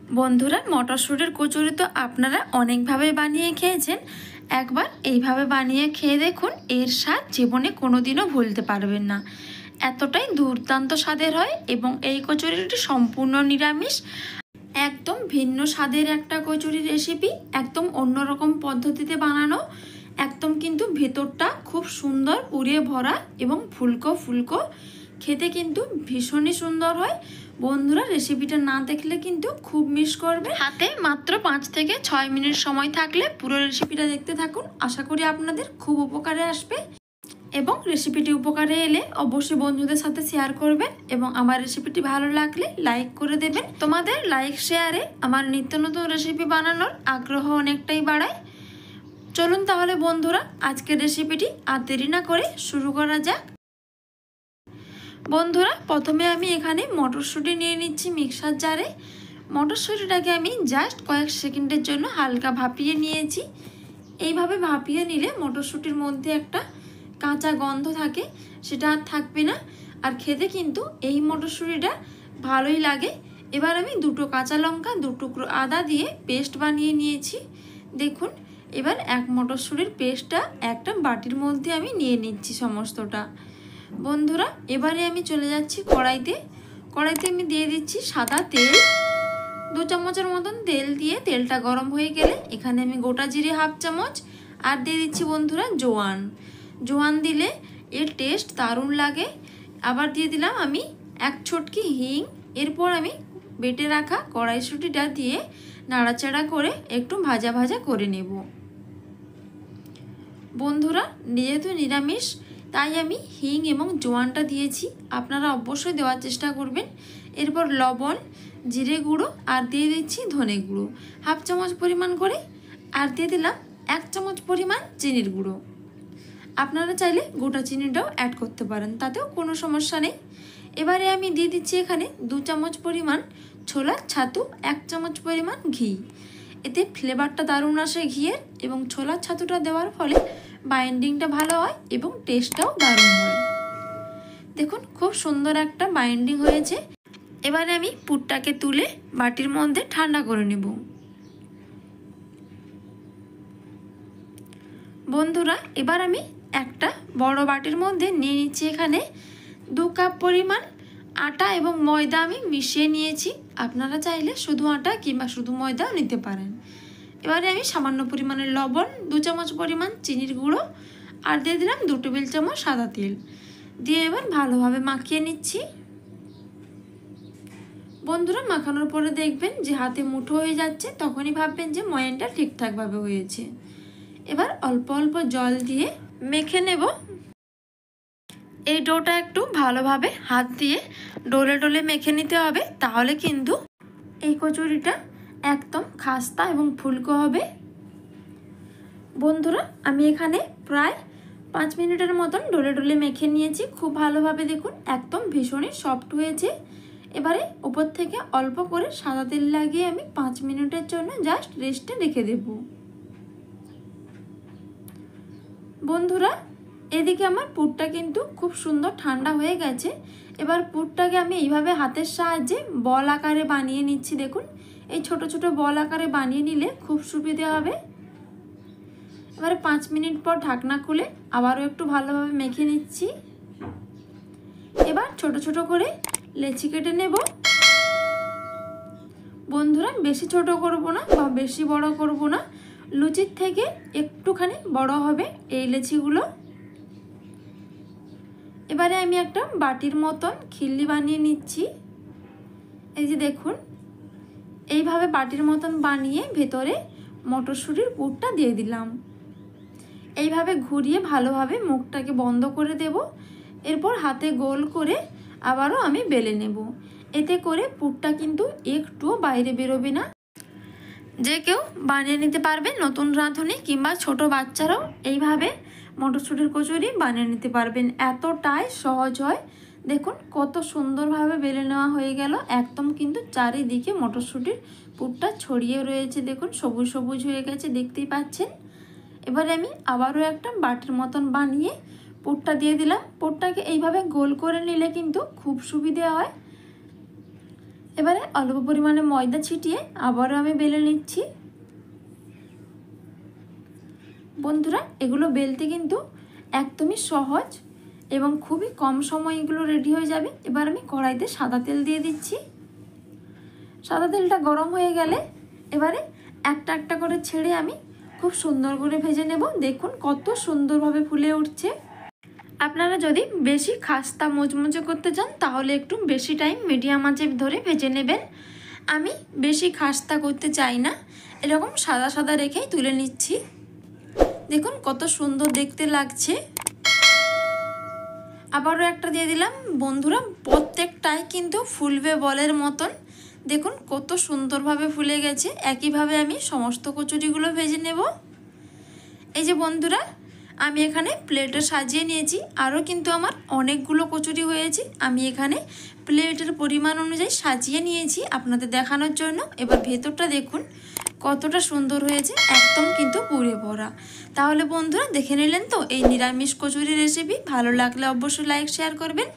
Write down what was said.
বন্ধুরা, মটরশুঁটির কচুরি তো আপনারা অনেকভাবে বানিয়ে খেয়েছেন। একবার এইভাবে বানিয়ে খেয়ে দেখুন, এর স্বাদ জীবনে কোনোদিনও ভুলতে পারবেন না। এতটাই দুর্দান্ত স্বাদের হয় এবং এই কচুরিটি সম্পূর্ণ নিরামিষ। একদম ভিন্ন স্বাদের একটা কচুরি রেসিপি, একদম অন্যরকম পদ্ধতিতে বানানো। একদম কিন্তু ভেতরটা খুব সুন্দর পুড়িয়ে ভরা এবং ফুলকো ফুলকো, খেতে কিন্তু ভীষণই সুন্দর হয়। বন্ধুরা, রেসিপিটা না দেখলে কিন্তু খুব মিস করবে। হাতে মাত্র 5 থেকে 6 মিনিট সময় থাকলে পুরো রেসিপিটা দেখতে থাকুন। আশা করি আপনাদের খুব উপকারে আসবে এবং রেসিপিটি উপকারে এলে অবশ্যই বন্ধুদের সাথে শেয়ার করবেন এবং আমার রেসিপিটি ভালো লাগলে লাইক করে দেবেন। তোমাদের লাইক শেয়ারে আমার নিত্য নতুন রেসিপি বানানোর আগ্রহ অনেকটাই বাড়ায়। চলুন তাহলে বন্ধুরা, আজকের রেসিপিটি আর দেরি না করে শুরু করা যাক। বন্ধুরা, প্রথমে আমি এখানে মটরশুঁটি নিয়ে নিচ্ছি মিক্সার জারে। মটরশুঁটিটাকে আমি জাস্ট কয়েক সেকেন্ডের জন্য হালকা ভাপিয়ে নিয়েছি। এইভাবে ভাপিয়ে নিলে মটরশুঁটির মধ্যে একটা কাঁচা গন্ধ থাকে, সেটা আর থাকবে না। আর খেতে কিন্তু এই মটরশুঁটিটা ভালোই লাগে। এবার আমি 2 কাঁচা লঙ্কা, 2 টুকরো আদা দিয়ে পেস্ট বানিয়ে নিয়েছি। দেখুন, এবার এক মটরশুঁটির পেস্টটা একটা বাটির মধ্যে আমি নিয়ে নিচ্ছি সমস্তটা। বন্ধুরা, এবারে আমি চলে যাচ্ছি কড়াইতে আমি দিয়ে দিচ্ছি সাদা তেল। 2 চামচের মতন তেল দিয়ে তেলটা গরম হয়ে গেলে এখানে আমি গোটা জিরে হাফ চামচ আর দিয়ে দিচ্ছি বন্ধুরা জোয়ান দিলে এর টেস্ট দারুণ লাগে। আবার দিয়ে দিলাম আমি 1 চটকি হিং। এরপর আমি বেটে রাখা কড়াইশুঁটিটা দিয়ে নাড়াচাড়া করে একটু ভাজা ভাজা করে নেব। বন্ধুরা, যেহেতু নিরামিষ তাই আমি হিং এবং জোয়ানটা দিয়েছি, আপনারা অবশ্যই দেওয়ার চেষ্টা করবেন। এরপর লবণ, জিরে গুঁড়ো আর দিয়ে দিচ্ছি ধনে গুঁড়ো হাফ চামচ পরিমাণ করে, আর দিয়ে দিলাম 1 চামচ পরিমাণ চিনির গুঁড়ো। আপনারা চাইলে গোটা চিনিটাও অ্যাড করতে পারেন, তাতেও কোনো সমস্যা নেই। এবারে আমি দিয়ে দিচ্ছি এখানে 2 চামচ পরিমাণ ছোলার ছাতু, 1 চামচ পরিমাণ ঘি। এতে ফ্লেভারটা দারুণ আসে ঘিয়ের, এবং ছোলার ছাতুটা দেওয়ার ফলে বাইন্ডিংটা ভালো হয় এবং টেস্টটাও দারুণ হয়। দেখুন, খুব সুন্দর একটা বাইন্ডিং হয়েছে। এবারে আমি পুরটাকে তুলে বাটির মধ্যে ঠান্ডা করে নেব। বন্ধুরা, এবার আমি একটা বড় বাটির মধ্যে নিয়ে নিচ্ছি এখানে 2 কাপ পরিমাণ আটা এবং ময়দা আমি মিশিয়ে নিয়েছি। আপনারা চাইলে শুধু আটা কিংবা শুধু ময়দাও নিতে পারেন। এবারে আমি সামান্য পরিমাণের লবণ, 2 চামচ পরিমাণ চিনির গুঁড়ো আর দিয়ে দিলাম 2 টেবিল চামচ সাদা তেল দিয়ে এবার ভালোভাবে মাখিয়ে নিচ্ছি। বন্ধুরা, মাখানোর পরে দেখবেন যে হাতে মুঠো হয়ে যাচ্ছে, তখনই ভাববেন যে ময়ানটা ঠিকঠাকভাবে হয়েছে। এবার অল্প অল্প জল দিয়ে মেখে নেব। এই ডোটা একটু ভালোভাবে হাত দিয়ে ডলে ডলে মেখে নিতে হবে, তাহলে কিন্তু এই কচুরিটা একদম খাস্তা এবং ফুলকো হবে। বন্ধুরা, আমি এখানে প্রায় 5 মিনিটের মতন ডলে ডলে মেখে নিয়েছি খুব ভালোভাবে। দেখুন, একদম ভীষণই সফট হয়েছে। এবারে উপর থেকে অল্প করে সাদা তেল লাগিয়ে আমি 5 মিনিটের জন্য জাস্ট রেস্টে রেখে দেব। বন্ধুরা, এদিকে আমার পুরটা কিন্তু খুব সুন্দর ঠান্ডা হয়ে গেছে। এবার পুরটাকে আমি এইভাবে হাতের সাহায্যে বল আকারে বানিয়ে নিচ্ছি। দেখুন, এই ছোট ছোট বল আকারে বানিয়ে নিলে খুব সুবিধে হবে। এবারে 5 মিনিট পর ঢাকনা খুলে আবারও একটু ভালোভাবে মেখে নিচ্ছি। এবার ছোট ছোট করে লেচি কেটে নেব। বন্ধুরা, বেশি ছোট করব না বা বেশি বড় করব না, লুচির থেকে একটুখানি বড় হবে এই লেচিগুলো। এবারে আমি একটা বাটির মতন খিল্লি বানিয়ে নিচ্ছি। এই যে দেখুন, এইভাবে বাটির মতন বানিয়ে ভেতরে মটরশুঁটির পুরটা দিয়ে দিলাম। এইভাবে ঘুরিয়ে ভালোভাবে মুখটাকে বন্ধ করে দেব। এরপর হাতে গোল করে আবারও আমি বেলে নেব। এতে করে পুরটা কিন্তু একটুও বাইরে বেরোবে না। যে কেউ বানিয়ে নিতে পারবে, নতুন রাঁধুনি কিংবা ছোট বাচ্চারাও এইভাবে মটরশুঁটির কচুরি বানিয়ে নিতে পারবেন। এতটাই সহজ হয়। দেখুন, কত সুন্দরভাবে বেলে নেওয়া হয়ে গেল। একদম কিন্তু চারিদিকে মটরশুঁটির পুরটা ছড়িয়ে রয়েছে। দেখুন, সবুজ সবুজ হয়ে গেছে, দেখতেই পাচ্ছেন। এবারে আমি আবারও একটা বাটির মতন বানিয়ে পুরটা দিয়ে দিলাম। পুরটাকে এইভাবে গোল করে নিলে কিন্তু খুব সুবিধে হয়। এবারে অল্প পরিমাণে ময়দা ছিটিয়ে আবারও আমি বেলে নিচ্ছি। বন্ধুরা, এগুলো বেলতে কিন্তু একদমই সহজ এবং খুবই কম সময় এগুলো রেডি হয়ে যাবে। এবার আমি কড়াইতে সাদা তেল দিয়ে দিচ্ছি। সাদা তেলটা গরম হয়ে গেলে এবারে একটা একটা করে ছেড়ে আমি খুব সুন্দর করে ভেজে নেব। দেখুন কত সুন্দরভাবে ফুলে উঠছে। আপনারা যদি বেশি খাস্তা মুচমুচে করতে চান তাহলে একটু বেশি টাইম মিডিয়াম আঁচে ধরে ভেজে নেবেন। আমি বেশি খাস্তা করতে চাই না, এরকম সাদা সাদা রেখেই তুলে নিচ্ছি। দেখুন কত সুন্দর দেখতে লাগছে। আবারও একটা দিয়ে দিলাম। বন্ধুরা, প্রত্যেকটাই কিন্তু ফুলবে বলের মতন। দেখুন কত সুন্দরভাবে ফুলে গেছে। একইভাবে আমি সমস্ত কচুরিগুলো ভেজে নেব। এই যে বন্ধুরা, আমি এখানে প্লেটে সাজিয়ে নিয়েছি। আরও কিন্তু আমার অনেকগুলো কচুরি হয়েছে। আমি এখানে প্লেটের পরিমাণ অনুযায়ী সাজিয়ে নিয়েছি আপনাদের দেখানোর জন্য। এবার ভেতরটা দেখুন কতটা সুন্দর হয়েছে, একদম কিন্তু পুরে ভরা। তাহলে বন্ধুরা দেখে নিলেন তো এই নিরামিষ কচুরি রেসিপি। ভালো লাগলে অবশ্যই লাইক শেয়ার করবেন।